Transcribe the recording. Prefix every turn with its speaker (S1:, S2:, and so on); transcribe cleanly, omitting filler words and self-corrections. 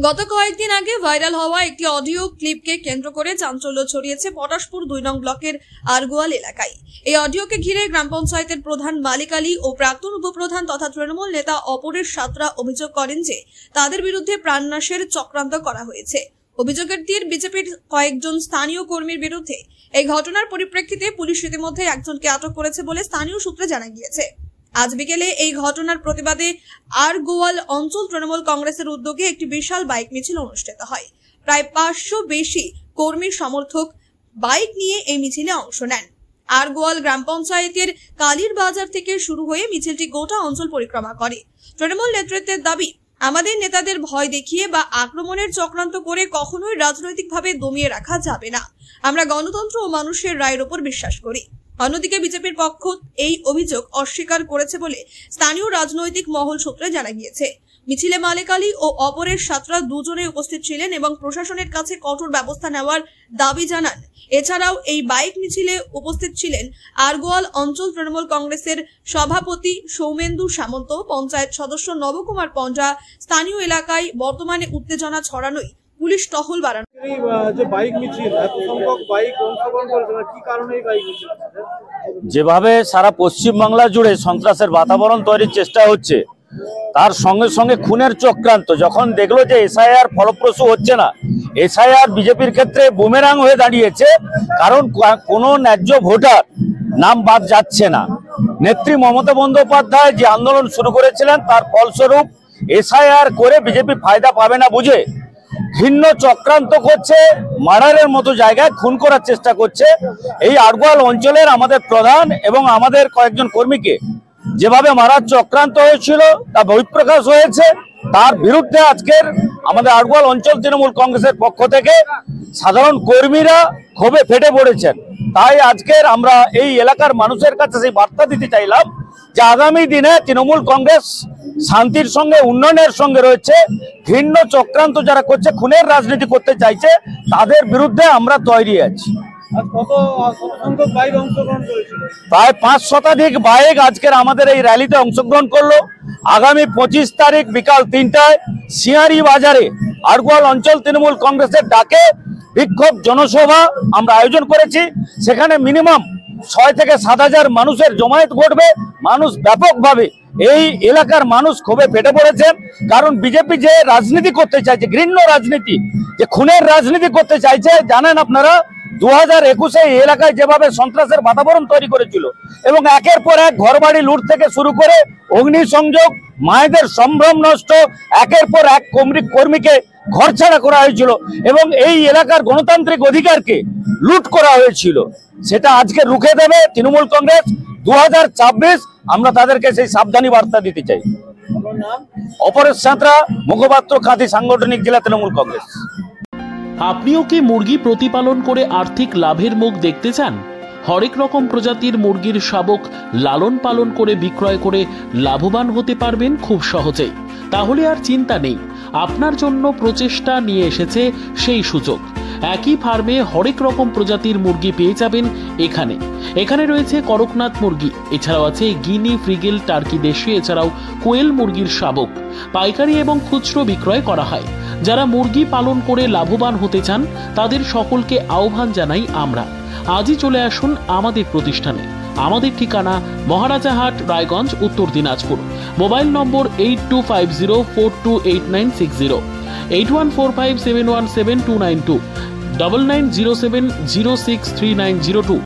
S1: গত কয়েকদিন আগে ভাইরাল হওয়া একটি অডিও ক্লিপকে কেন্দ্র করে চাঞ্চল্য ছড়িয়েছে পটাশপুর 2 নং ব্লকের আরগোয়াল এলাকায়। এই অডিওকে ঘিরে গ্রাম পঞ্চায়েতের প্রধান মালিক আলী ও প্রাক্তন উপপ্রধান তথা তৃণমূল নেতা অপরেশ সাঁতরা অভিযোগ করেন যে তাদের বিরুদ্ধে প্রাণনাশের চক্রান্ত করা হয়েছে। অভিযোগের তীর বিজেপির কয়েকজন স্থানীয় কর্মীর বিরুদ্ধে। এই ঘটনার পরিপ্রেক্ষিতে পুলিশ ইতিমধ্যে একজনকে আটক করেছে বলে স্থানীয় সূত্রে জানা গিয়েছে। আজ বিকেলে এই ঘটনার প্রতিবাদে আরগোয়াল অঞ্চল তৃণমূল কংগ্রেসের উদ্যোগে একটি বিশাল বাইক মিছিল অনুষ্ঠিত হয়। প্রায় 500 বেশি কর্মী সমর্থক বাইক নিয়ে এই মিছিলে অংশ নেন। আরগোয়াল গ্রাম পঞ্চায়েতের কালীর বাজার থেকে শুরু হয়ে মিছিলটি গোটা অঞ্চল পরিক্রমা করে। তৃণমূল নেতৃত্বের দাবি, আমাদের নেতাদের ভয় দেখিয়ে বা আক্রমণের চক্রান্ত করে কখনোই রাজনৈতিকভাবে দমিয়ে রাখা যাবে না। আমরা গণতন্ত্র ও মানুষের রায়ের উপর বিশ্বাস করি। অন্যদিকে বিজেপির পক্ষ এই অভিযোগ অস্বীকার করেছে বলে স্থানীয় রাজনৈতিক মহল সূত্রে জানা গিয়েছে। মিছিলে মালিক আলী ও অপরেশ সাঁতরা দুজনে উপস্থিত ছিলেন এবং প্রশাসনের কাছে কঠোর ব্যবস্থা নেওয়ার দাবি জানান। এছাড়াও এই বাইক মিছিলে উপস্থিত ছিলেন আরগোয়াল অঞ্চল তৃণমূল কংগ্রেসের সভাপতি সৌমেন্দু সামন্ত, পঞ্চায়েত সদস্য নবকুমার পণ্ডা। স্থানীয় এলাকায় বর্তমানে উত্তেজনা ছড়ানোই পুলিশ টহল বাড়ানো।
S2: যেভাবে সারা পশ্চিমবাংলা জুড়ে সন্ত্রাসের বাতাবরণ তৈরির চেষ্টা হচ্ছে, তার সঙ্গে সঙ্গে খুনের চক্রান্ত যখন দেখলো যে এসআইআর ফলপ্রসূ হচ্ছে না, এসআইআর বিজেপির ক্ষেত্রে বুমেরাং হয়ে দাঁড়িয়েছে, কারণ কোনো ন্যায্য ভোটার নাম বাদ যাচ্ছে না। নেত্রী মমতা বন্দ্যোপাধ্যায় যে আন্দোলন শুরু করেছিলেন, তার ফলস্বরূপ এসআইআর করে বিজেপি ফায়দা পাবে না বুঝে ঘৃণ্য চক্রান্ত করছে, মার্ডারের মতো জায়গায় খুন করার চেষ্টা করছে। এই আরগোয়াল অঞ্চলের আমাদের প্রধান এবং আমাদের কয়েকজন কর্মীকে যেভাবে মারার চক্রান্ত হয়েছিল তা বহিঃপ্রকাশ হয়েছে। তার বিরুদ্ধে আজকের আমাদের আরগোয়াল অঞ্চল তৃণমূল কংগ্রেসের পক্ষ থেকে সাধারণ কর্মীরা ক্ষোভে ফেটে পড়েছেন। তাই আজকের আমরা এই এলাকার মানুষের কাছে সেই বার্তা দিতে চাইলাম যে আগামী দিনে তৃণমূল কংগ্রেস শান্তির সঙ্গে উন্নয়নের সঙ্গে রয়েছে। ঘৃণ্য চক্রান্ত যারা করছে, খুনের রাজনীতি করতে চাইছে, তাদের বিরুদ্ধে আমরা তৈরি আছি। প্রায় 5 শতাধিক বাইক আজকের আমাদের এই র্যালিতে অংশগ্রহণ করলো। আগামী 25 তারিখ বিকাল 3টায় সিয়ারি বাজারে আরগোয়াল অঞ্চল তৃণমূল কংগ্রেসের ডাকে বিক্ষোভ জনসভা আমরা আয়োজন করেছি। সেখানে মিনিমাম 6 থেকে 7 হাজার মানুষের জমায়েত ঘটবে। মানুষ ব্যাপকভাবে, এই এলাকার মানুষ ক্ষোভে ফেটে পড়েছেন, কারণ বিজেপি যে রাজনীতি করতে চাইছে, ঘৃণ্য রাজনীতি, যে খুনের রাজনীতি করতে চাইছে। জানেন আপনারা 2021-এ এই এলাকায় যেভাবে সন্ত্রাসের বাতাবরণ তৈরি করেছিল এবং একের পর এক ঘরবাড়ি লুট থেকে শুরু করে অগ্নিসংযোগ, মায়েদের সম্ভ্রম নষ্ট, একের পর এক কর্মীকে ঘরছাড়া করা হয়েছিল এবং এই এলাকার গণতান্ত্রিক অধিকারকে লুট করা হয়েছিল। সেটা আজকে রুখে দেবে তৃণমূল কংগ্রেস। 2026 আমরা তাদেরকে সেই সাবধানী বার্তা দিতে চাই। অপরেশ সাঁতরা, মুখপাত্র, কাঁথি সাংগঠনিক জেলা তৃণমূল কংগ্রেস।
S3: আপনিও কি মুরগি প্রতিপালন করে আর্থিক লাভের মুখ দেখতে চান? হরেক রকম প্রজাতির মুরগির শাবক লালন পালন করে বিক্রয় করে লাভবান হতে পারবেন খুব সহজেই। তাহলে আর চিন্তা নেই, আপনার জন্য প্রচেষ্টা নিয়ে এসেছে সেই সুযোগ। একই ফার্মে হরেক রকম প্রজাতির মুরগি পেয়ে যাবেন এখানে রয়েছে করকনাথ মুরগি, এছাড়াও আছে গিনি, ফ্রিগেল, টার্কি দেশি, এছাড়াও কোয়েল মুরগির শাবক পাইকারি এবং খুচরো বিক্রয় করা হয়। যারা মুরগি পালন করে লাভবান হতে চান, তাদের সকলকে আহ্বান জানাই আমরা। আজই চলে আসুন আমাদের প্রতিষ্ঠানে। আমাদের ঠিকানা মহারাজাহাট, রায়গঞ্জ, উত্তর দিনাজপুর। মোবাইল নম্বর 8250428960, 8145717292, 9907063902।